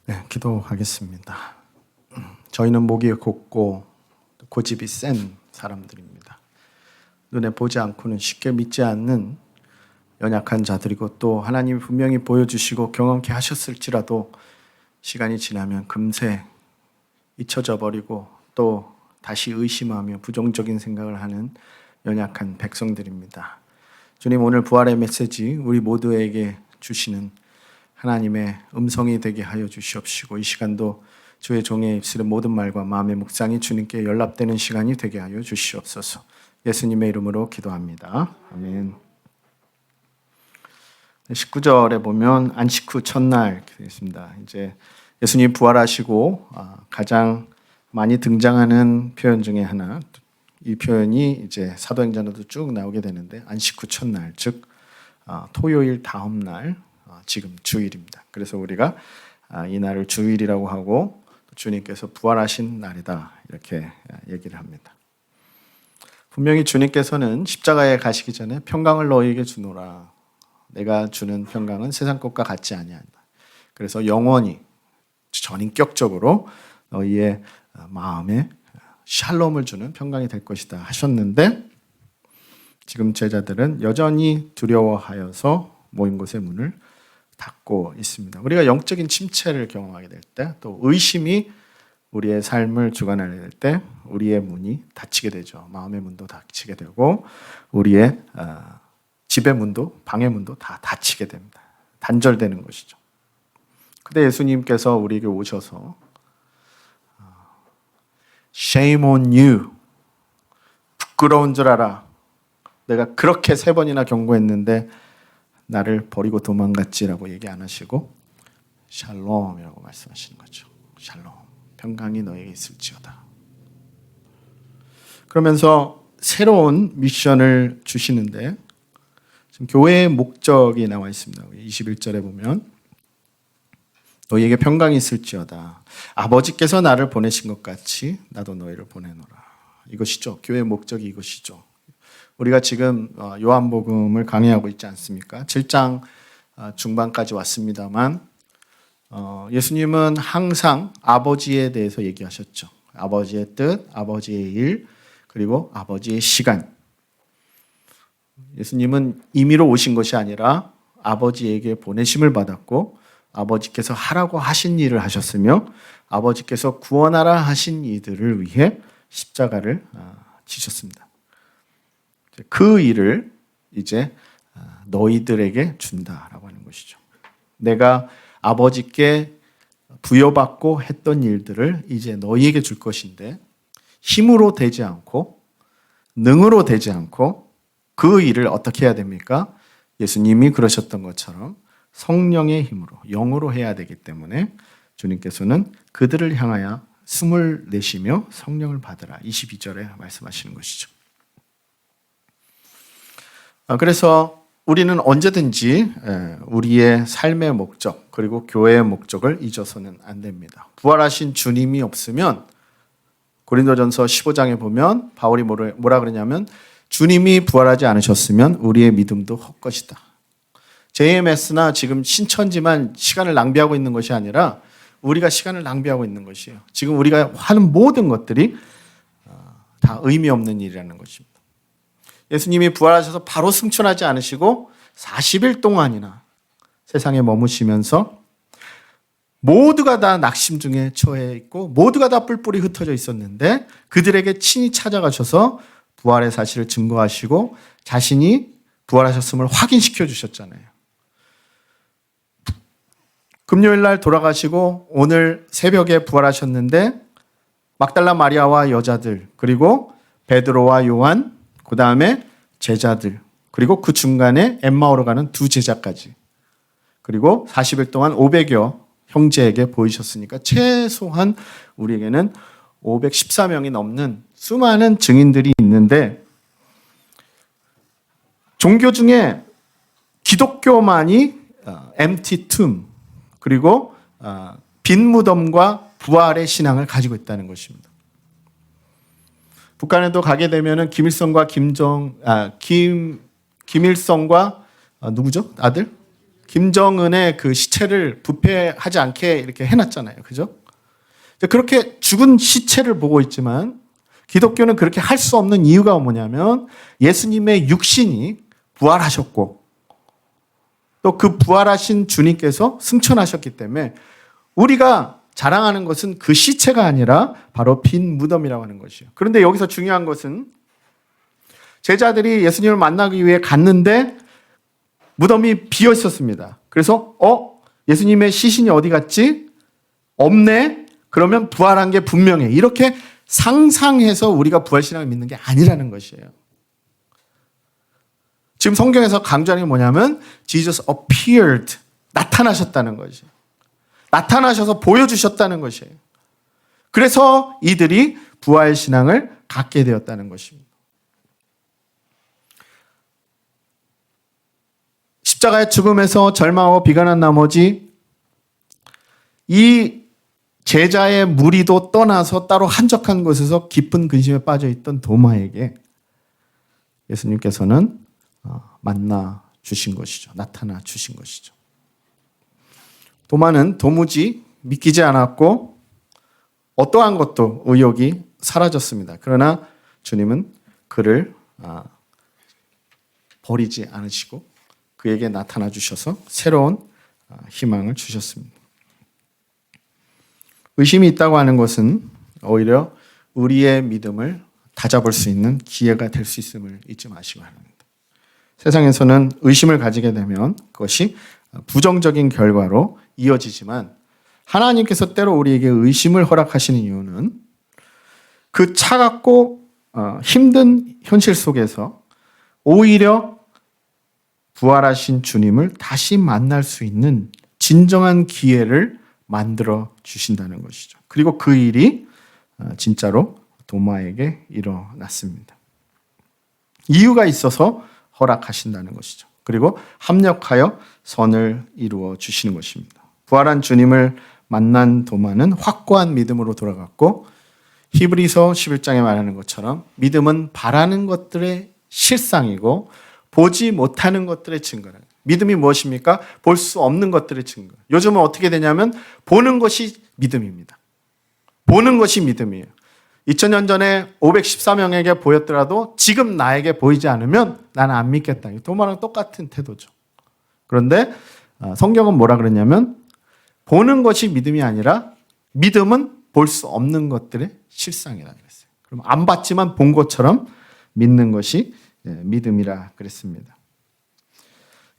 네, 기도하겠습니다. 저희는 목이 곱고 고집이 센 사람들입니다. 눈에 보지 않고는 쉽게 믿지 않는 연약한 자들이고, 또 하나님이 분명히 보여주시고 경험케 하셨을지라도 시간이 지나면 금세 잊혀져 버리고 또 다시 의심하며 부정적인 생각을 하는 연약한 백성들입니다. 주님, 오늘 부활의 메시지 우리 모두에게 주시는 하나님의 음성이 되게 하여 주시옵시고, 이 시간도 주의 종의 입술의 모든 말과 마음의 묵상이 주님께 연락되는 시간이 되게 하여 주시옵소서. 예수님의 이름으로 기도합니다. 아멘. 19절에 보면 안식 후 첫날 되어 있습니다. 이제 예수님 부활하시고 가장 많이 등장하는 표현 중에 하나, 이 표현이 이제 사도행전에도 쭉 나오게 되는데, 안식 후 첫날, 즉 토요일 다음 날, 지금 주일입니다. 그래서 우리가 이 날을 주일이라고 하고 주님께서 부활하신 날이다 이렇게 얘기를 합니다. 분명히 주님께서는 십자가에 가시기 전에 평강을 너희에게 주노라. 내가 주는 평강은 세상 것과 같지 아니한다. 그래서 영원히 전인격적으로 너희의 마음에 샬롬을 주는 평강이 될 것이다 하셨는데, 지금 제자들은 여전히 두려워하여서 모인 곳의 문을 닫고 있습니다. 우리가 영적인 침체를 경험하게 될 때, 또 의심이 우리의 삶을 주관하게 될 때 우리의 문이 닫히게 되죠. 마음의 문도 닫히게 되고 우리의 집의 문도, 방의 문도 다 닫히게 됩니다. 단절되는 것이죠. 그때 예수님께서 우리에게 오셔서 Shame on you. 부끄러운 줄 알아. 내가 그렇게 3번이나 경고했는데 나를 버리고 도망갔지라고 얘기 안 하시고 샬롬이라고 말씀하시는 거죠. 샬롬, 평강이 너에게 있을지어다. 그러면서 새로운 미션을 주시는데, 지금 교회의 목적이 나와 있습니다. 21절에 보면 너희에게 평강이 있을지어다. 아버지께서 나를 보내신 것 같이 나도 너희를 보내노라. 이것이죠. 교회의 목적이 이것이죠. 우리가 지금 요한복음을 강의하고 있지 않습니까? 7장 중반까지 왔습니다만 예수님은 항상 아버지에 대해서 얘기하셨죠. 아버지의 뜻, 아버지의 일, 그리고 아버지의 시간. 예수님은 임의로 오신 것이 아니라 아버지에게 보내심을 받았고 아버지께서 하라고 하신 일을 하셨으며 아버지께서 구원하라 하신 이들을 위해 십자가를 지셨습니다. 그 일을 이제 너희들에게 준다라고 하는 것이죠. 내가 아버지께 부여받고 했던 일들을 이제 너희에게 줄 것인데, 힘으로 되지 않고 능으로 되지 않고 그 일을 어떻게 해야 됩니까? 예수님이 그러셨던 것처럼 성령의 힘으로, 영으로 해야 되기 때문에 주님께서는 그들을 향하여 숨을 내쉬며 성령을 받으라 22절에 말씀하시는 것이죠. 그래서 우리는 언제든지 우리의 삶의 목적, 그리고 교회의 목적을 잊어서는 안 됩니다. 부활하신 주님이 없으면, 고린도전서 15장에 보면 바울이 뭐라 그러냐면, 주님이 부활하지 않으셨으면 우리의 믿음도 헛것이다. JMS나 지금 신천지만 시간을 낭비하고 있는 것이 아니라 우리가 시간을 낭비하고 있는 것이에요. 지금 우리가 하는 모든 것들이 다 의미 없는 일이라는 것입니다. 예수님이 부활하셔서 바로 승천하지 않으시고 40일 동안이나 세상에 머무시면서 모두가 다 낙심 중에 처해 있고 모두가 다 뿔뿔이 흩어져 있었는데, 그들에게 친히 찾아가셔서 부활의 사실을 증거하시고 자신이 부활하셨음을 확인시켜 주셨잖아요. 금요일 날 돌아가시고 오늘 새벽에 부활하셨는데, 막달라 마리아와 여자들, 그리고 베드로와 요한, 그 다음에 제자들, 그리고 그 중간에 엠마오로 가는 2 제자까지, 그리고 40일 동안 500여 형제에게 보이셨으니까 최소한 우리에게는 514명이 넘는 수많은 증인들이 있는데, 종교 중에 기독교만이 empty tomb, 그리고 빈 무덤과 부활의 신앙을 가지고 있다는 것입니다. 북한에도 가게 되면은 김일성과 누구죠? 아들? 김정은의 그 시체를 부패하지 않게 이렇게 해놨잖아요. 그죠? 그렇게 죽은 시체를 보고 있지만 기독교는 그렇게 할 수 없는 이유가 뭐냐면 예수님의 육신이 부활하셨고 또 그 부활하신 주님께서 승천하셨기 때문에 우리가 자랑하는 것은 그 시체가 아니라 바로 빈 무덤이라고 하는 것이에요. 그런데 여기서 중요한 것은 제자들이 예수님을 만나기 위해 갔는데 무덤이 비어 있었습니다. 그래서 예수님의 시신이 어디 갔지? 없네? 그러면 부활한 게 분명해. 이렇게 상상해서 우리가 부활신앙을 믿는 게 아니라는 것이에요. 지금 성경에서 강조하는 게 뭐냐면 Jesus appeared. 나타나셨다는 것이에요. 나타나셔서 보여주셨다는 것이에요. 그래서 이들이 부활신앙을 갖게 되었다는 것입니다. 십자가의 죽음에서 절망하고 비관한 나머지 이 제자의 무리도 떠나서 따로 한적한 곳에서 깊은 근심에 빠져있던 도마에게 예수님께서는 만나 주신 것이죠. 나타나 주신 것이죠. 도마는 도무지 믿기지 않았고 어떠한 것도 의욕이 사라졌습니다. 그러나 주님은 그를 버리지 않으시고 그에게 나타나 주셔서 새로운 희망을 주셨습니다. 의심이 있다고 하는 것은 오히려 우리의 믿음을 다잡을 수 있는 기회가 될 수 있음을 잊지 마시기 바랍니다. 세상에서는 의심을 가지게 되면 그것이 부정적인 결과로 이어지지만 하나님께서 때로 우리에게 의심을 허락하시는 이유는 그 차갑고 힘든 현실 속에서 오히려 부활하신 주님을 다시 만날 수 있는 진정한 기회를 만들어 주신다는 것이죠. 그리고 그 일이 진짜로 도마에게 일어났습니다. 이유가 있어서 허락하신다는 것이죠. 그리고 합력하여 선을 이루어 주시는 것입니다. 부활한 주님을 만난 도마는 확고한 믿음으로 돌아갔고 히브리서 11장에 말하는 것처럼 믿음은 바라는 것들의 실상이고 보지 못하는 것들의 증거라. 믿음이 무엇입니까? 볼 수 없는 것들의 증거. 요즘은 어떻게 되냐면 보는 것이 믿음입니다. 보는 것이 믿음이에요. 2000년 전에 514명에게 보였더라도 지금 나에게 보이지 않으면 나는 안 믿겠다. 도마랑 똑같은 태도죠. 그런데 성경은 뭐라 그랬냐면 보는 것이 믿음이 아니라 믿음은 볼 수 없는 것들의 실상이라 그랬어요. 그럼 안 봤지만 본 것처럼 믿는 것이 믿음이라 그랬습니다.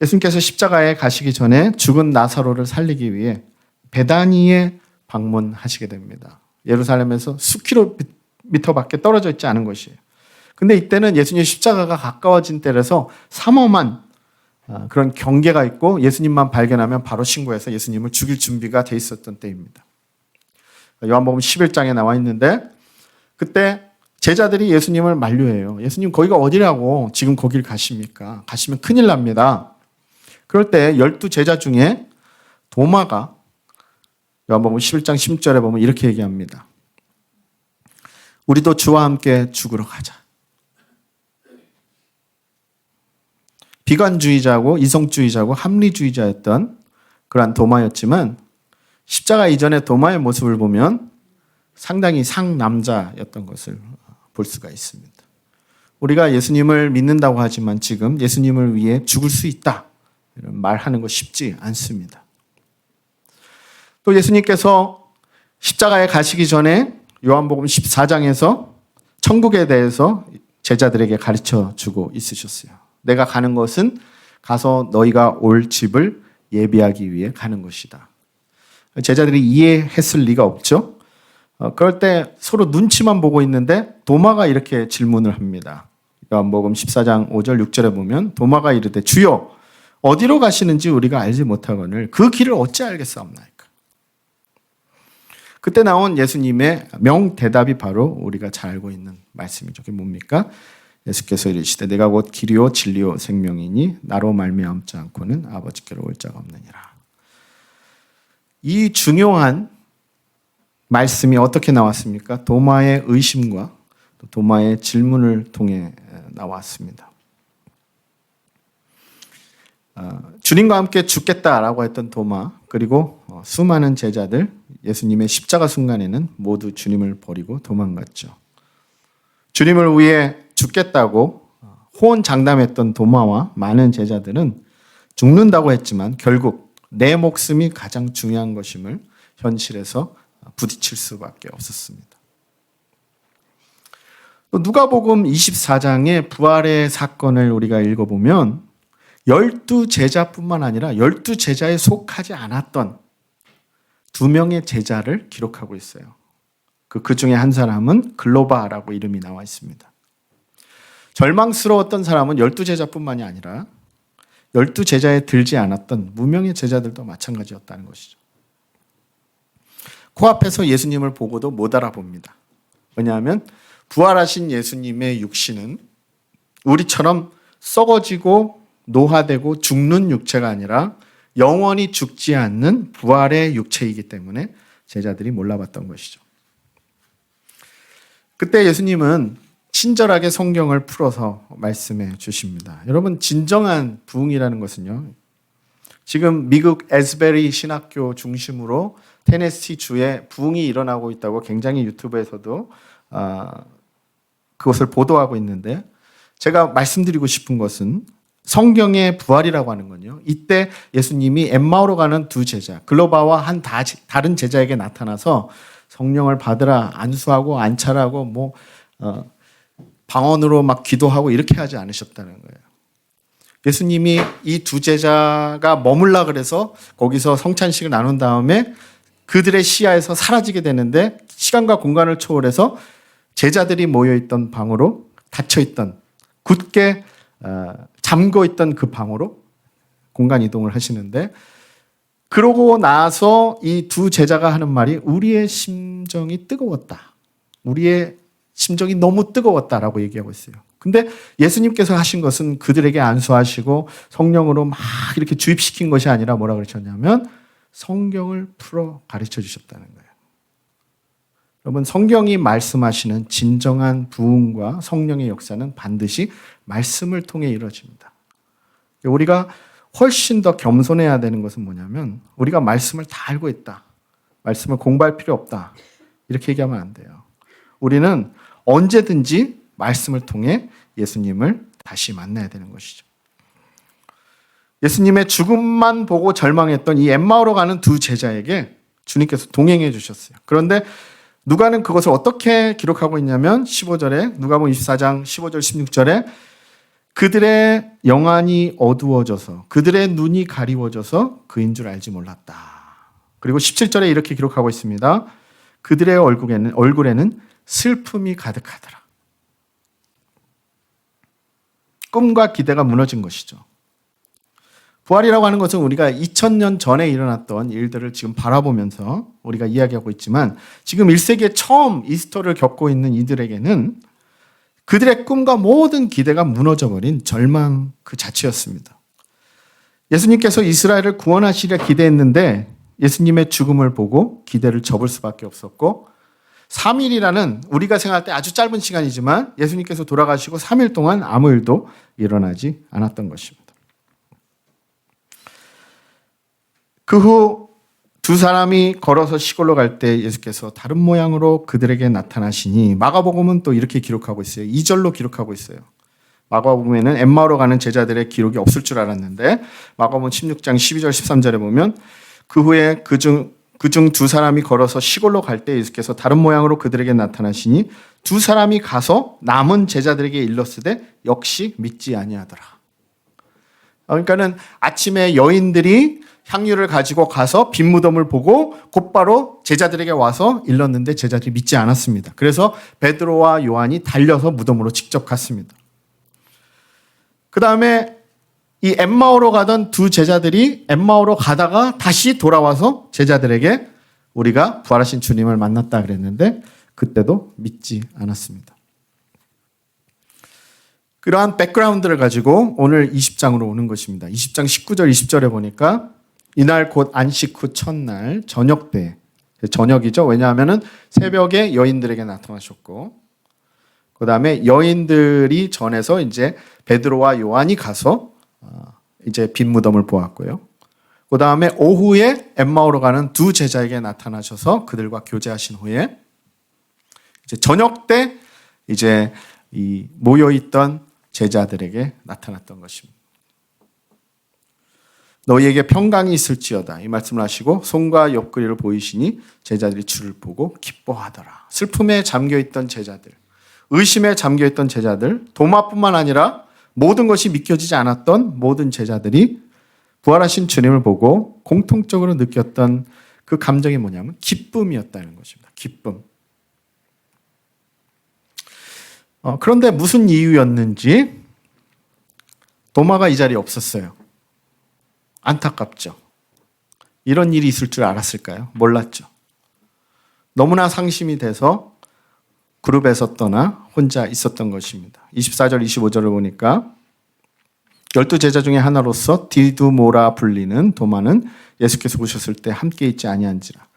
예수님께서 십자가에 가시기 전에 죽은 나사로를 살리기 위해 베다니에 방문하시게 됩니다. 예루살렘에서 수킬로미터밖에 떨어져 있지 않은 것이에요. 근데 이때는 예수님의 십자가가 가까워진 때라서 삼엄한 그런 경계가 있고 예수님만 발견하면 바로 신고해서 예수님을 죽일 준비가 돼 있었던 때입니다. 요한복음 11장에 나와 있는데 그때 제자들이 예수님을 만류해요. 예수님 거기가 어디라고 지금 거길 가십니까? 가시면 큰일 납니다. 그럴 때 12제자 중에 도마가 요한복음 11장 10절에 보면 이렇게 얘기합니다. 우리도 주와 함께 죽으러 가자. 비관주의자고 이성주의자고 합리주의자였던 그러한 도마였지만 십자가 이전의 도마의 모습을 보면 상당히 상남자였던 것을 볼 수가 있습니다. 우리가 예수님을 믿는다고 하지만 지금 예수님을 위해 죽을 수 있다. 이런 말하는 거 쉽지 않습니다. 또 예수님께서 십자가에 가시기 전에 요한복음 14장에서 천국에 대해서 제자들에게 가르쳐 주고 있으셨어요. 내가 가는 것은 가서 너희가 올 집을 예비하기 위해 가는 것이다. 제자들이 이해했을 리가 없죠. 그럴 때 서로 눈치만 보고 있는데 도마가 이렇게 질문을 합니다. 요한복음 14장 5절 6절에 보면 도마가 이르되 주여 어디로 가시는지 우리가 알지 못하거늘 그 길을 어찌 알겠사옵나이까. 그때 나온 예수님의 명대답이 바로 우리가 잘 알고 있는 말씀이죠. 그게 뭡니까? 예수께서 이르시되 내가 곧 길이요 진리요 생명이니 나로 말미암지 않고는 아버지께로 올 자가 없느니라. 이 중요한 말씀이 어떻게 나왔습니까? 도마의 의심과 도마의 질문을 통해 나왔습니다. 주님과 함께 죽겠다라고 했던 도마, 그리고 수많은 제자들, 예수님의 십자가 순간에는 모두 주님을 버리고 도망갔죠. 주님을 위해 죽겠다고 호언장담했던 도마와 많은 제자들은 죽는다고 했지만 결국 내 목숨이 가장 중요한 것임을 현실에서 부딪힐 수밖에 없었습니다. 또 누가복음 24장의 부활의 사건을 우리가 읽어보면 12제자뿐만 아니라 12제자에 속하지 않았던 2명의 제자를 기록하고 있어요. 그 중에 한 사람은 글로바라고 이름이 나와 있습니다. 절망스러웠던 사람은 12제자뿐만이 아니라 12제자에 들지 않았던 무명의 제자들도 마찬가지였다는 것이죠. 코앞에서 예수님을 보고도 못 알아봅니다. 왜냐하면 부활하신 예수님의 육신은 우리처럼 썩어지고 노화되고 죽는 육체가 아니라 영원히 죽지 않는 부활의 육체이기 때문에 제자들이 몰라봤던 것이죠. 그때 예수님은 친절하게 성경을 풀어서 말씀해 주십니다. 여러분, 진정한 부흥이라는 것은요, 지금 미국 에스베리 신학교 중심으로 테네시 주에 부흥이 일어나고 있다고 굉장히 유튜브에서도 그것을 보도하고 있는데, 제가 말씀드리고 싶은 것은 성경의 부활이라고 하는 건요, 이때 예수님이 엠마오로 가는 2제자, 글로바와 한 다른 제자에게 나타나서 성령을 받으라, 안수하고 안찰하고 방언으로 막 기도하고 이렇게 하지 않으셨다는 거예요. 예수님이 이 2제자가 머물라 그래서 거기서 성찬식을 나눈 다음에 그들의 시야에서 사라지게 되는데, 시간과 공간을 초월해서 제자들이 모여있던 방으로, 닫혀있던, 굳게 잠궈있던 그 방으로 공간 이동을 하시는데, 그러고 나서 이 2제자가 하는 말이 우리의 심정이 뜨거웠다. 우리의 심정이 너무 뜨거웠다라고 얘기하고 있어요. 근데 예수님께서 하신 것은 그들에게 안수하시고 성령으로 막 이렇게 주입시킨 것이 아니라 뭐라 그러셨냐면 성경을 풀어 가르쳐 주셨다는 거예요. 여러분, 성경이 말씀하시는 진정한 부흥과 성령의 역사는 반드시 말씀을 통해 이루어집니다. 우리가 훨씬 더 겸손해야 되는 것은 뭐냐면, 우리가 말씀을 다 알고 있다, 말씀을 공부할 필요 없다, 이렇게 얘기하면 안 돼요. 우리는 언제든지 말씀을 통해 예수님을 다시 만나야 되는 것이죠. 예수님의 죽음만 보고 절망했던 이 엠마오로 가는 2제자에게 주님께서 동행해 주셨어요. 그런데 누가는 그것을 어떻게 기록하고 있냐면 15절에, 누가복음 24장 15절 16절에 그들의 영안이 어두워져서, 그들의 눈이 가리워져서 그인 줄 알지 몰랐다. 그리고 17절에 이렇게 기록하고 있습니다. 그들의 얼굴에는 슬픔이 가득하더라. 꿈과 기대가 무너진 것이죠. 부활이라고 하는 것은 우리가 2000년 전에 일어났던 일들을 지금 바라보면서 우리가 이야기하고 있지만, 지금 1세기에 처음 이스터를 겪고 있는 이들에게는 그들의 꿈과 모든 기대가 무너져버린 절망 그 자체였습니다. 예수님께서 이스라엘을 구원하시려 기대했는데 예수님의 죽음을 보고 기대를 접을 수밖에 없었고, 3일이라는 우리가 생각할 때 아주 짧은 시간이지만 예수님께서 돌아가시고 3일 동안 아무 일도 일어나지 않았던 것입니다. 그 후 2사람이 걸어서 시골로 갈 때 예수께서 다른 모양으로 그들에게 나타나시니, 마가복음은 또 이렇게 기록하고 있어요. 2절로 기록하고 있어요. 마가복음에는 엠마오로 가는 제자들의 기록이 없을 줄 알았는데 마가복음 16장 12절 13절에 보면, 그 후에 그중 2사람이 걸어서 시골로 갈 때 예수께서 다른 모양으로 그들에게 나타나시니 2사람이 가서 남은 제자들에게 일렀으되 역시 믿지 아니하더라. 그러니까는 아침에 여인들이 향유를 가지고 가서 빈 무덤을 보고 곧바로 제자들에게 와서 일렀는데 제자들이 믿지 않았습니다. 그래서 베드로와 요한이 달려서 무덤으로 직접 갔습니다. 그 다음에 이 엠마오로 가던 2제자들이 엠마오로 가다가 다시 돌아와서 제자들에게 우리가 부활하신 주님을 만났다 그랬는데 그때도 믿지 않았습니다. 그러한 백그라운드를 가지고 오늘 20장으로 오는 것입니다. 20장 19절 20절에 보니까 이날 곧 안식 후 첫날 저녁 때, 저녁이죠. 왜냐하면 새벽에 여인들에게 나타나셨고, 그 다음에 여인들이 전해서 이제 베드로와 요한이 가서 이제 빈 무덤을 보았고요. 그 다음에 오후에 엠마오로 가는 두 제자에게 나타나셔서 그들과 교제하신 후에 이제 저녁 때 이제 이 모여있던 제자들에게 나타났던 것입니다. 너희에게 평강이 있을지어다 이 말씀을 하시고 손과 옆구리를 보이시니 제자들이 주를 보고 기뻐하더라. 슬픔에 잠겨있던 제자들, 의심에 잠겨있던 제자들, 도마뿐만 아니라 모든 것이 믿겨지지 않았던 모든 제자들이 부활하신 주님을 보고 공통적으로 느꼈던 그 감정이 뭐냐면 기쁨이었다는 것입니다. 기쁨. 그런데 무슨 이유였는지 도마가 이 자리에 없었어요. 안타깝죠. 이런 일이 있을 줄 알았을까요? 몰랐죠. 너무나 상심이 돼서 그룹에서 떠나 혼자 있었던 것입니다. 24절, 25절을 보니까 12제자 중에 하나로서 디두모라 불리는 도마는 예수께서 오셨을 때 함께 있지 아니한지라.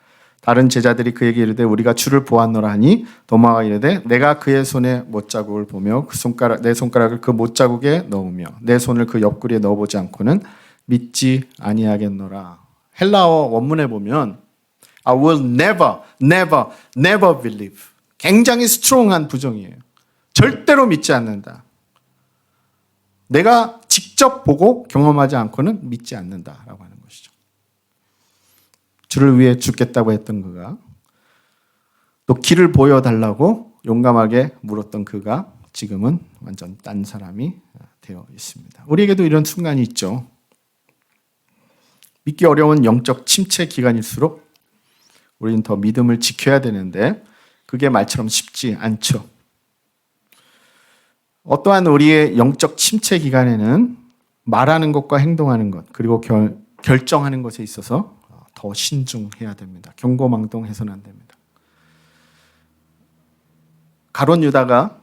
다른 제자들이 그에게 이르되 우리가 주를 보았노라 하니 도마가 이르되 내가 그의 손에 못자국을 보며 내 손가락을 그 못자국에 넣으며 내 손을 그 옆구리에 넣어보지 않고는 믿지 아니하겠노라. 헬라어 원문에 보면 I will never believe. 굉장히 스트롱한 부정이에요. 절대로 믿지 않는다. 내가 직접 보고 경험하지 않고는 믿지 않는다라고 하는 것이죠. 주를 위해 죽겠다고 했던 그가 또 길을 보여달라고 용감하게 물었던 그가 지금은 완전 딴 사람이 되어 있습니다. 우리에게도 이런 순간이 있죠. 믿기 어려운 영적 침체 기간일수록 우리는 더 믿음을 지켜야 되는데 그게 말처럼 쉽지 않죠. 어떠한 우리의 영적 침체 기간에는 말하는 것과 행동하는 것 그리고 결정하는 것에 있어서 더 신중해야 됩니다. 경고망동해서는 안 됩니다. 가룟 유다가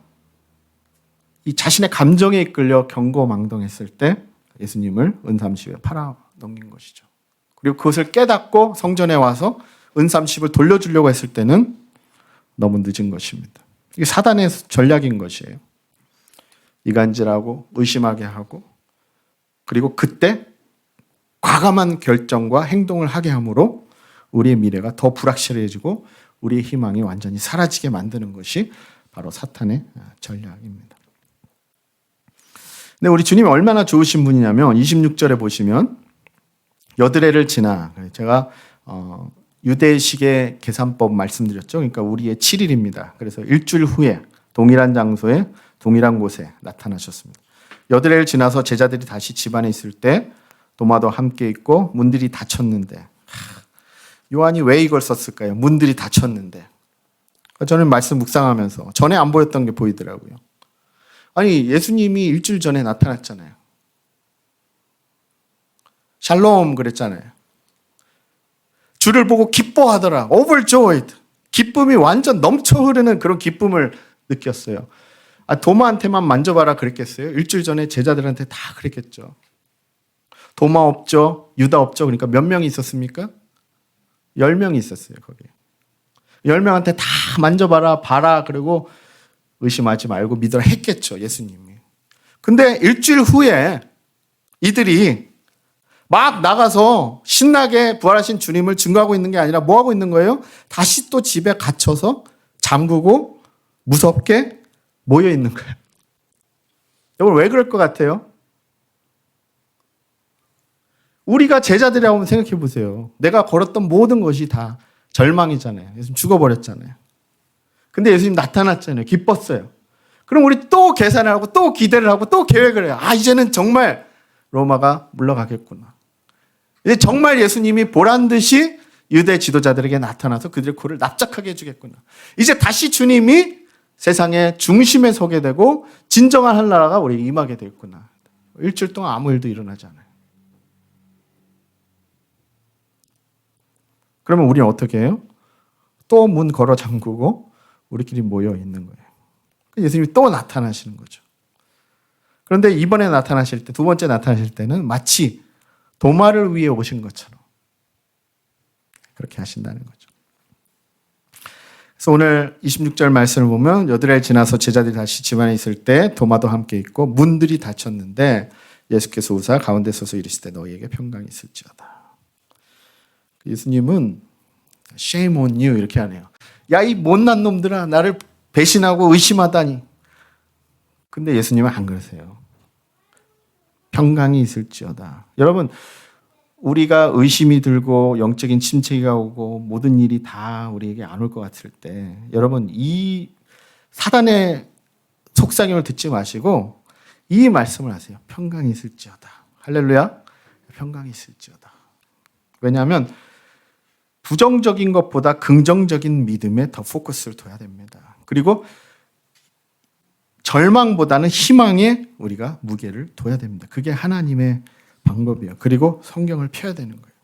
이 자신의 감정에 이끌려 경고망동했을 때 예수님을 은삼십에 팔아 넘긴 것이죠. 그리고 그것을 깨닫고 성전에 와서 은삼십을 돌려주려고 했을 때는 너무 늦은 것입니다. 이게 사단의 전략인 것이에요. 이간질하고 의심하게 하고 그리고 그때 과감한 결정과 행동을 하게 함으로 우리의 미래가 더 불확실해지고 우리의 희망이 완전히 사라지게 만드는 것이 바로 사탄의 전략입니다. 근데 우리 주님이 얼마나 좋으신 분이냐면 26절에 보시면 여드레를 지나 제가 유대식의 계산법 말씀드렸죠. 그러니까 우리의 7일입니다. 그래서 일주일 후에 동일한 장소에 동일한 곳에 나타나셨습니다. 여드레를 지나서 제자들이 다시 집안에 있을 때 도마도 함께 있고 문들이 닫혔는데 요한이 왜 이걸 썼을까요? 문들이 닫혔는데 저는 말씀 묵상하면서 전에 안 보였던 게 보이더라고요. 아니 예수님이 일주일 전에 나타났잖아요. 샬롬 그랬잖아요. 주를 보고 기뻐하더라. overjoyed. 기쁨이 완전 넘쳐 흐르는 그런 기쁨을 느꼈어요. 도마한테만 만져봐라 그랬겠어요? 일주일 전에 제자들한테 다 그랬겠죠. 도마 없죠? 유다 없죠? 그러니까 몇 명이 있었습니까? 10명이 있었어요, 거기에. 10명한테 다 만져봐라, 봐라, 그리고 의심하지 말고 믿으라 했겠죠, 예수님이. 근데 일주일 후에 이들이 막 나가서 신나게 부활하신 주님을 증거하고 있는 게 아니라 뭐 하고 있는 거예요? 다시 또 집에 갇혀서 잠그고 무섭게 모여 있는 거예요. 여러분 왜 그럴 것 같아요? 우리가 제자들이라고 한번 생각해 보세요. 내가 걸었던 모든 것이 다 절망이잖아요. 예수님 죽어버렸잖아요. 근데 예수님 나타났잖아요. 기뻤어요. 그럼 우리 또 계산을 하고 또 기대를 하고 또 계획을 해요. 이제는 정말 로마가 물러가겠구나. 이제 정말 예수님이 보란듯이 유대 지도자들에게 나타나서 그들의 코를 납작하게 해주겠구나. 이제 다시 주님이 세상의 중심에 서게 되고 진정한 한나라가 우리에게 임하게 되겠구나. 일주일 동안 아무 일도 일어나지 않아요. 그러면 우리는 어떻게 해요? 또 문 걸어 잠그고 우리끼리 모여 있는 거예요. 예수님이 또 나타나시는 거죠. 그런데 이번에 나타나실 때, 두 번째 나타나실 때는 마치 도마를 위해 오신 것처럼 그렇게 하신다는 거죠. 그래서 오늘 26절 말씀을 보면 여드레를 지나서 제자들이 다시 집안에 있을 때 도마도 함께 있고 문들이 닫혔는데 예수께서 웃어 가운데 서서 이르시되 너희에게 평강이 있을지어다. 예수님은 shame on you 이렇게 하네요. 야, 이 못난 놈들아, 나를 배신하고 의심하다니. 근데 예수님은 안 그러세요. 평강이 있을지어다. 여러분, 우리가 의심이 들고 영적인 침체가 오고 모든 일이 다 우리에게 안 올 것 같을 때, 여러분, 이 사단의 속삭임을 듣지 마시고 이 말씀을 하세요. 평강이 있을지어다. 할렐루야. 평강이 있을지어다. 왜냐하면 부정적인 것보다 긍정적인 믿음에 더 포커스를 둬야 됩니다. 그리고 절망보다는 희망에 우리가 무게를 둬야 됩니다. 그게 하나님의 방법이에요. 그리고 성경을 펴야 되는 거예요.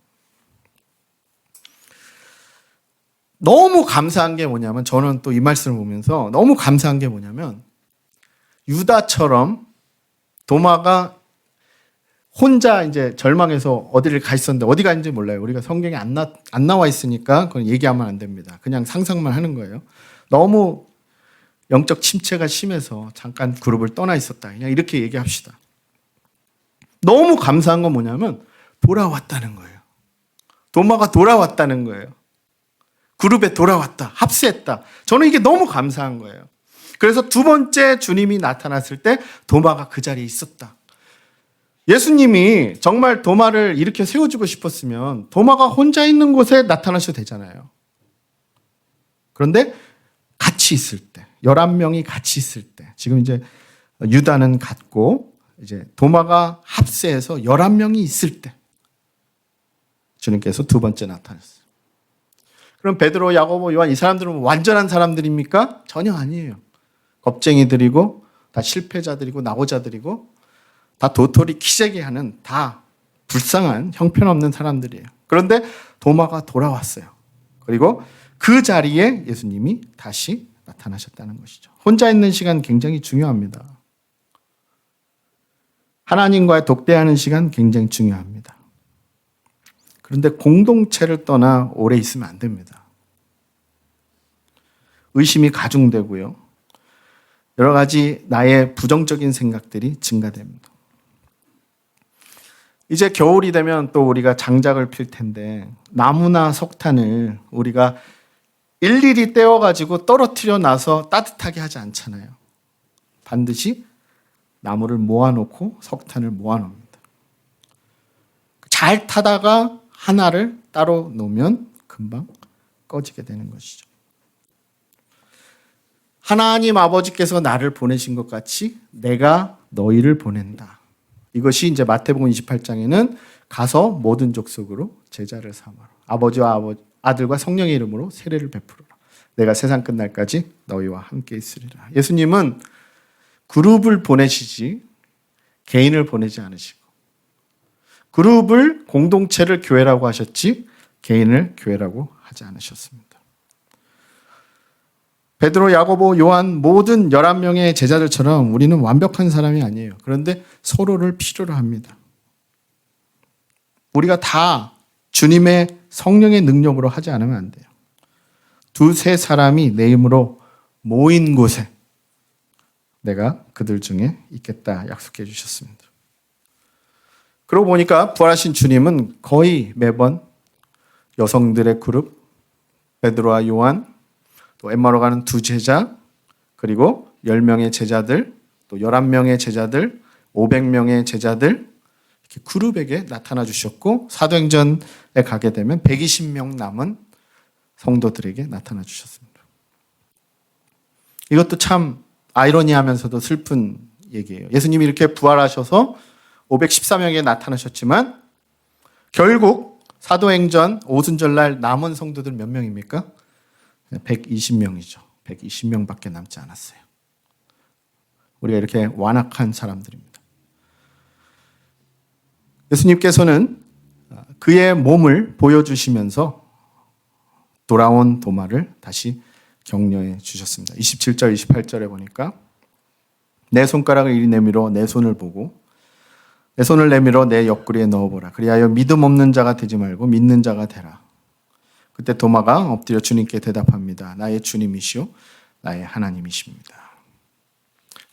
너무 감사한 게 뭐냐면, 저는 또 이 말씀을 보면서 너무 감사한 게 뭐냐면, 유다처럼 도마가 혼자 이제 절망해서 어디를 가 있었는데 어디 갔는지 몰라요. 우리가 성경에 안 나와 있으니까 그건 얘기하면 안 됩니다. 그냥 상상만 하는 거예요. 너무 영적 침체가 심해서 잠깐 그룹을 떠나 있었다. 그냥 이렇게 얘기합시다. 너무 감사한 건 뭐냐면 돌아왔다는 거예요. 도마가 돌아왔다는 거예요. 그룹에 돌아왔다. 합세했다. 저는 이게 너무 감사한 거예요. 그래서 두 번째 주님이 나타났을 때 도마가 그 자리에 있었다. 예수님이 정말 도마를 이렇게 세워주고 싶었으면 도마가 혼자 있는 곳에 나타나셔도 되잖아요. 그런데 같이 있을 때, 11명이 같이 있을 때, 지금 이제 유다는 갔고 이제 도마가 합세해서 11명이 있을 때 주님께서 두 번째 나타났어요. 그럼 베드로, 야고보, 요한 이 사람들은 완전한 사람들입니까? 전혀 아니에요. 겁쟁이들이고 다 실패자들이고 낙오자들이고 다 도토리 키재기 하는 다 불쌍한 형편없는 사람들이에요. 그런데 도마가 돌아왔어요. 그리고 그 자리에 예수님이 다시 나타나셨다는 것이죠. 혼자 있는 시간 굉장히 중요합니다. 하나님과의 독대하는 시간 굉장히 중요합니다. 그런데 공동체를 떠나 오래 있으면 안 됩니다. 의심이 가중되고요. 여러 가지 나의 부정적인 생각들이 증가됩니다. 이제 겨울이 되면 또 우리가 장작을 필 텐데 나무나 석탄을 우리가 일일이 떼어가지고 떨어뜨려 놔서 따뜻하게 하지 않잖아요. 반드시 나무를 모아놓고 석탄을 모아놓습니다. 잘 타다가 하나를 따로 놓으면 금방 꺼지게 되는 것이죠. 하나님 아버지께서 나를 보내신 것 같이 내가 너희를 보낸다. 이것이 이제 마태복음 28장에는 가서 모든 족속으로 제자를 삼아라. 아버지와 아들과 성령의 이름으로 세례를 베풀어라. 내가 세상 끝날까지 너희와 함께 있으리라. 예수님은 그룹을 보내시지 개인을 보내지 않으시고, 그룹을 공동체를 교회라고 하셨지 개인을 교회라고 하지 않으셨습니다. 베드로, 야고보, 요한 모든 11명의 제자들처럼 우리는 완벽한 사람이 아니에요. 그런데 서로를 필요로 합니다. 우리가 다 주님의 성령의 능력으로 하지 않으면 안 돼요. 두세 사람이 내 이름으로 모인 곳에 내가 그들 중에 있겠다 약속해 주셨습니다. 그러고 보니까 부활하신 주님은 거의 매번 여성들의 그룹, 베드로와 요한, 또 엠마오로 가는 두 제자, 그리고 10명의 제자들, 또 11명의 제자들, 500명의 제자들, 이렇게 그룹에게 나타나 주셨고, 사도행전에 가게 되면 120명 남은 성도들에게 나타나 주셨습니다. 이것도 참 아이러니하면서도 슬픈 얘기예요. 예수님이 이렇게 부활하셔서 514명에게 나타나셨지만 결국 사도행전 오순절날 남은 성도들 몇 명입니까? 120명이죠. 120명밖에 남지 않았어요. 우리가 이렇게 완악한 사람들입니다. 예수님께서는 그의 몸을 보여주시면서 돌아온 도마를 다시 격려해 주셨습니다. 27절, 28절에 보니까 내 손가락을 이리 내밀어 내 손을 보고 내 손을 내밀어 내 옆구리에 넣어보라. 그리하여 믿음 없는 자가 되지 말고 믿는 자가 되라. 그때 도마가 엎드려 주님께 대답합니다. 나의 주님이시오 나의 하나님이십니다.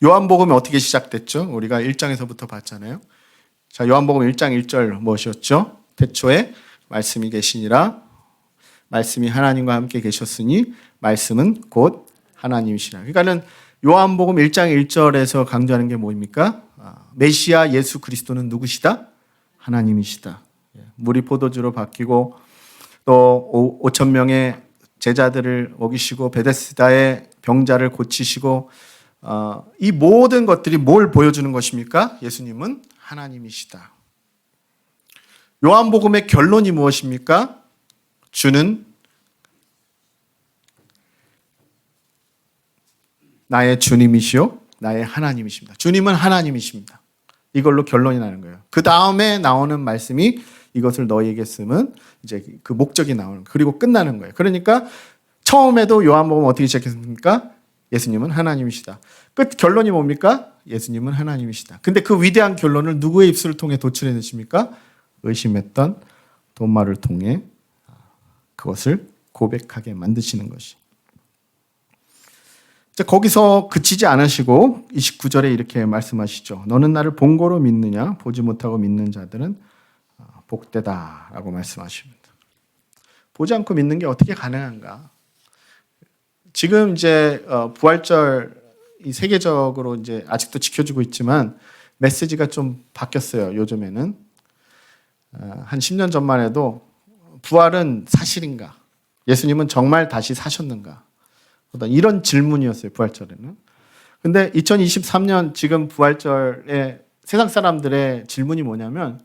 요한복음이 어떻게 시작됐죠? 우리가 1장에서부터 봤잖아요. 자, 요한복음 1장 1절 무엇이었죠? 태초에 말씀이 계시니라. 말씀이 하나님과 함께 계셨으니 말씀은 곧 하나님이시라. 그러니까는 요한복음 1장 1절에서 강조하는 게 뭐입니까? 메시아 예수 그리스도는 누구시다? 하나님이시다. 물이 포도주로 바뀌고 또 5천 명의 제자들을 먹이시고 베데스다의 병자를 고치시고 이 모든 것들이 뭘 보여주는 것입니까? 예수님은 하나님이시다. 요한복음의 결론이 무엇입니까? 주는 나의 주님이시요 나의 하나님이십니다. 주님은 하나님이십니다. 이걸로 결론이 나는 거예요. 그 다음에 나오는 말씀이 이것을 너희에게 쓰면 이제 그 목적이 나오는 거예요. 그리고 끝나는 거예요. 그러니까 처음에도 요한복음 어떻게 시작했습니까? 예수님은 하나님이시다. 끝 결론이 뭡니까? 예수님은 하나님이시다. 근데 그 위대한 결론을 누구의 입술을 통해 도출해내십니까? 의심했던 도마를 통해 그것을 고백하게 만드시는 것이. 거기서 그치지 않으시고 29절에 이렇게 말씀하시죠. 너는 나를 본고로 믿느냐? 보지 못하고 믿는 자들은 복되다라고 말씀하십니다. 보지 않고 믿는 게 어떻게 가능한가? 지금 이제 부활절 이 세계적으로 이제 아직도 지켜주고 있지만 메시지가 좀 바뀌었어요. 요즘에는 한 10년 전만 해도 부활은 사실인가? 예수님은 정말 다시 사셨는가? 이런 질문이었어요. 부활절에는. 근데 2023년 지금 부활절에 세상 사람들의 질문이 뭐냐면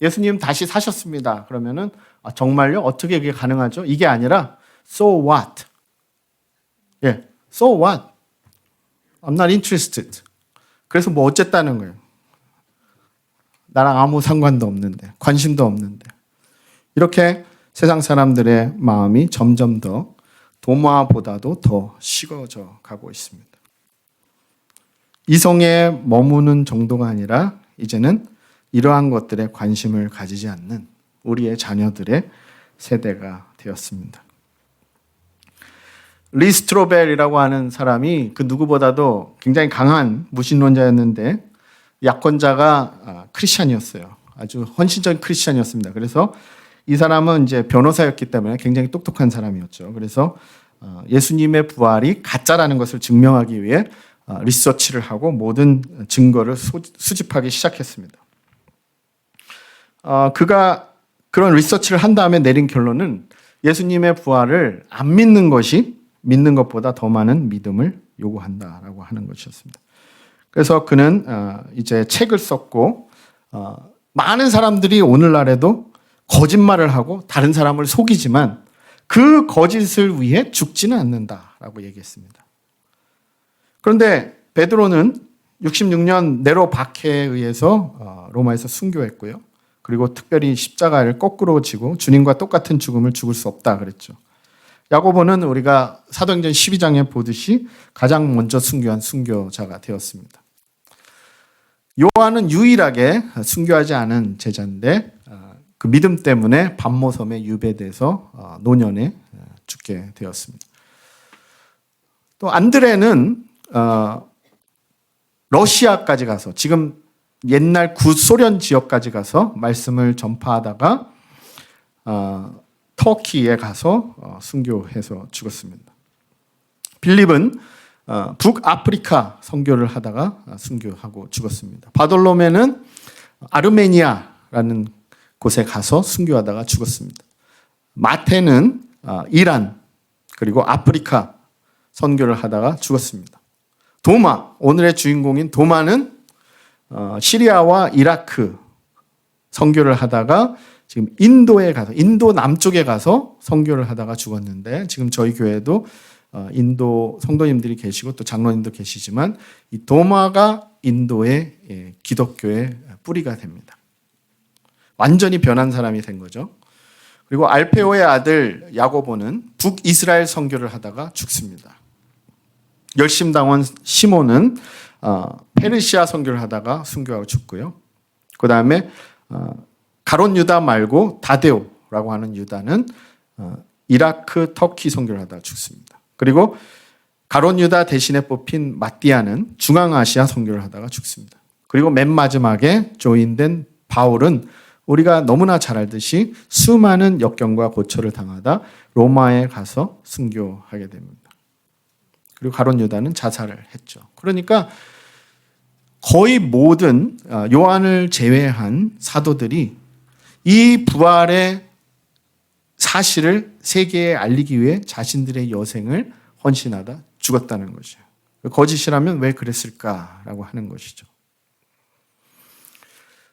예수님 다시 사셨습니다. 그러면은 정말요? 어떻게 그게 가능하죠? 이게 아니라 so what? 예, so what? I'm not interested. 그래서 뭐 어쨌다는 거예요. 나랑 아무 상관도 없는데, 관심도 없는데. 이렇게 세상 사람들의 마음이 점점 더 도마보다도 더 식어져 가고 있습니다. 이성에 머무는 정도가 아니라 이제는 이러한 것들에 관심을 가지지 않는 우리의 자녀들의 세대가 되었습니다. 리 스트로벨이라고 하는 사람이 그 누구보다도 굉장히 강한 무신론자였는데 약혼자가 크리스찬이었어요. 아주 헌신적인 크리스찬이었습니다. 그래서 이 사람은 이제 변호사였기 때문에 굉장히 똑똑한 사람이었죠. 그래서 예수님의 부활이 가짜라는 것을 증명하기 위해 리서치를 하고 모든 증거를 수집하기 시작했습니다. 그가 그런 리서치를 한 다음에 내린 결론은 예수님의 부활을 안 믿는 것이 믿는 것보다 더 많은 믿음을 요구한다라고 하는 것이었습니다. 그래서 그는 이제 책을 썼고 많은 사람들이 오늘날에도 거짓말을 하고 다른 사람을 속이지만 그 거짓을 위해 죽지는 않는다라고 얘기했습니다. 그런데 베드로는 66년 네로 박해에 의해서 로마에서 순교했고요. 그리고 특별히 십자가를 거꾸로 지고 주님과 똑같은 죽음을 죽을 수 없다 그랬죠. 야고보는 우리가 사도행전 12장에 보듯이 가장 먼저 순교한 순교자가 되었습니다. 요한은 유일하게 순교하지 않은 제자인데 그 믿음 때문에 반모섬에 유배돼서 노년에 죽게 되었습니다. 또 안드레는 러시아까지 가서 지금 옛날 구소련 지역까지 가서 말씀을 전파하다가 터키에 가서 순교해서 죽었습니다. 빌립은 북아프리카 선교를 하다가 순교하고 죽었습니다. 바돌로메는 아르메니아라는 곳에 가서 순교하다가 죽었습니다. 마태는 이란 그리고 아프리카 선교를 하다가 죽었습니다. 도마, 오늘의 주인공인 도마는 시리아와 이라크 선교를 하다가 지금 인도에 가서 인도 남쪽에 가서 선교를 하다가 죽었는데 지금 저희 교회도 인도 성도님들이 계시고 또 장로님도 계시지만 이 도마가 인도의 기독교의 뿌리가 됩니다. 완전히 변한 사람이 된 거죠. 그리고 알페오의 아들 야고보는 북이스라엘 선교를 하다가 죽습니다. 열심당원 시몬은 페르시아 선교를 하다가 순교하고 죽고요. 그 다음에 가론 유다 말고 다데오라고 하는 유다는 이라크 터키 선교를 하다가 죽습니다. 그리고 가론 유다 대신에 뽑힌 마띠아는 중앙아시아 선교를 하다가 죽습니다. 그리고 맨 마지막에 조인된 바울은 우리가 너무나 잘 알듯이 수많은 역경과 고초를 당하다 로마에 가서 순교하게 됩니다. 그리고 가룟 유다는 자살을 했죠. 그러니까 거의 모든 요한을 제외한 사도들이 이 부활의 사실을 세계에 알리기 위해 자신들의 여생을 헌신하다 죽었다는 것이죠. 거짓이라면 왜 그랬을까라고 하는 것이죠.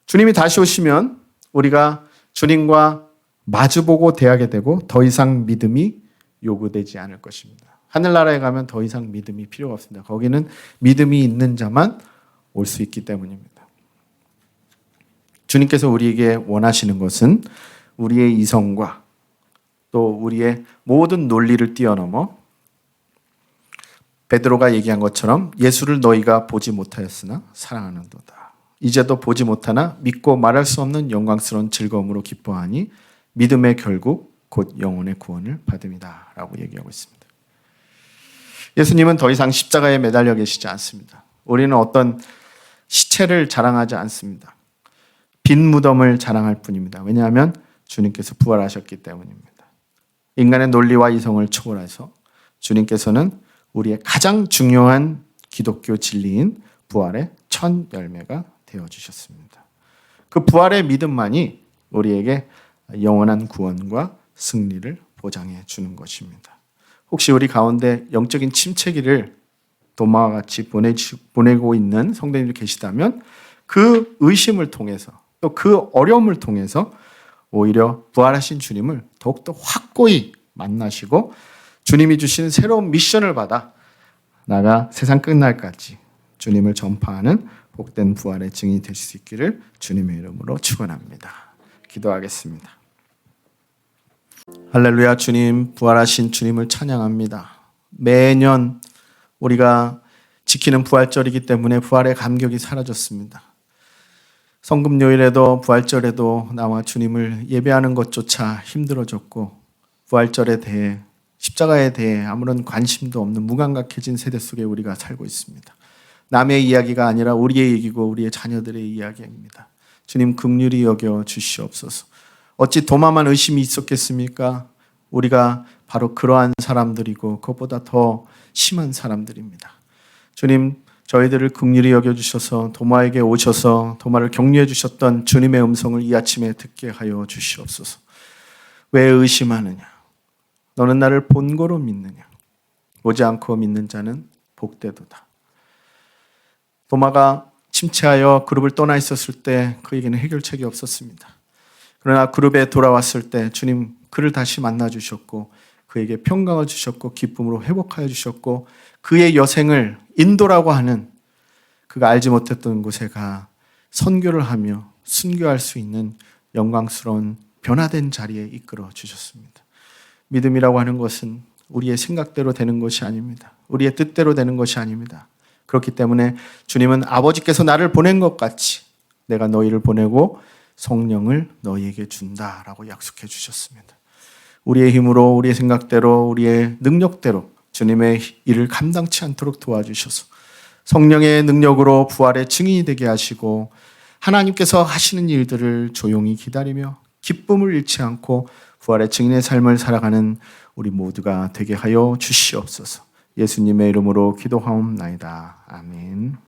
주님이 다시 오시면 우리가 주님과 마주보고 대하게 되고 더 이상 믿음이 요구되지 않을 것입니다. 하늘나라에 가면 더 이상 믿음이 필요가 없습니다. 거기는 믿음이 있는 자만 올 수 있기 때문입니다. 주님께서 우리에게 원하시는 것은 우리의 이성과 또 우리의 모든 논리를 뛰어넘어 베드로가 얘기한 것처럼 예수를 너희가 보지 못하였으나 사랑하는도다. 이제도 보지 못하나 믿고 말할 수 없는 영광스러운 즐거움으로 기뻐하니 믿음의 결국 곧 영혼의 구원을 받음이다 라고 얘기하고 있습니다. 예수님은 더 이상 십자가에 매달려 계시지 않습니다. 우리는 어떤 시체를 자랑하지 않습니다. 빈 무덤을 자랑할 뿐입니다. 왜냐하면 주님께서 부활하셨기 때문입니다. 인간의 논리와 이성을 초월해서 주님께서는 우리의 가장 중요한 기독교 진리인 부활의 첫 열매가 되어주셨습니다. 그 부활의 믿음만이 우리에게 영원한 구원과 승리를 보장해 주는 것입니다. 혹시 우리 가운데 영적인 침체기를 도마와 같이 보내고 있는 성도님들 계시다면 그 의심을 통해서 또 그 어려움을 통해서 오히려 부활하신 주님을 더욱더 확고히 만나시고 주님이 주신 새로운 미션을 받아 나가 세상 끝날까지 주님을 전파하는 복된 부활의 증인이 되실 수 있기를 주님의 이름으로 축원합니다. 기도하겠습니다. 할렐루야. 주님, 부활하신 주님을 찬양합니다. 매년 우리가 지키는 부활절이기 때문에 부활의 감격이 사라졌습니다. 성금요일에도 부활절에도 나와 주님을 예배하는 것조차 힘들어졌고 부활절에 대해 십자가에 대해 아무런 관심도 없는 무감각해진 세대 속에 우리가 살고 있습니다. 남의 이야기가 아니라 우리의 얘기고 우리의 자녀들의 이야기입니다. 주님 긍휼히 여겨 주시옵소서. 어찌 도마만 의심이 있었겠습니까? 우리가 바로 그러한 사람들이고 그것보다 더 심한 사람들입니다. 주님, 저희들을 긍휼히 여겨주셔서 도마에게 오셔서 도마를 격려해 주셨던 주님의 음성을 이 아침에 듣게 하여 주시옵소서. 왜 의심하느냐? 너는 나를 본고로 믿느냐? 오지 않고 믿는 자는 복되도다. 도마가 침체하여 그룹을 떠나 있었을 때 그에게는 해결책이 없었습니다. 그러나 그룹에 돌아왔을 때 주님 그를 다시 만나 주셨고 그에게 평강을 주셨고 기쁨으로 회복하여 주셨고 그의 여생을 인도라고 하는 그가 알지 못했던 곳에 가 선교를 하며 순교할 수 있는 영광스러운 변화된 자리에 이끌어 주셨습니다. 믿음이라고 하는 것은 우리의 생각대로 되는 것이 아닙니다. 우리의 뜻대로 되는 것이 아닙니다. 그렇기 때문에 주님은 아버지께서 나를 보낸 것 같이 내가 너희를 보내고 성령을 너희에게 준다라고 약속해 주셨습니다. 우리의 힘으로 우리의 생각대로 우리의 능력대로 주님의 일을 감당치 않도록 도와주셔서 성령의 능력으로 부활의 증인이 되게 하시고 하나님께서 하시는 일들을 조용히 기다리며 기쁨을 잃지 않고 부활의 증인의 삶을 살아가는 우리 모두가 되게 하여 주시옵소서. 예수님의 이름으로 기도하옵나이다. 아멘.